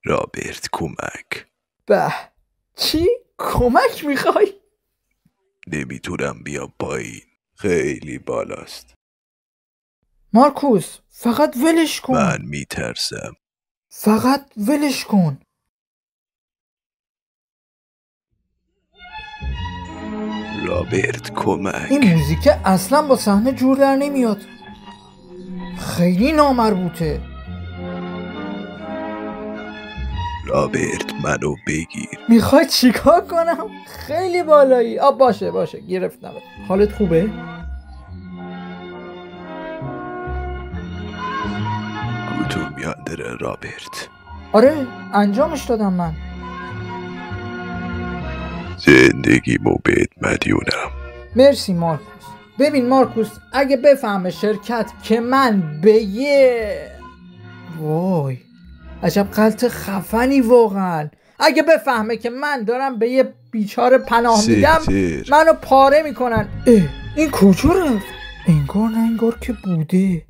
رابرت کمک. به چی؟ کمک میخوای؟ نمیتونم بیام پایین، خیلی بالاست. مارکوس فقط ولش کن. من میترسم. فقط ولش کن. رابرت کمک. این موزیک اصلا با صحنه جور در نمیاد، خیلی نامربوطه. رابرت منو بگیر. میخوای چیکار کنم؟ خیلی بالایی. باشه گرفتم. حالت خوبه؟ گوتو میاندره رابرت. آره انجامش دادم من. زندگیمو بهت مدیونم. مرسی مارکوس. ببین مارکوس، اگه بفهمه شرکت که من به وای عجب غلط خفنی واقعا. اگه بفهمه که من دارم به یه بیچاره پناه میدم منو پاره میکنن. این کجا رفت؟ انگار نه انگار که بوده.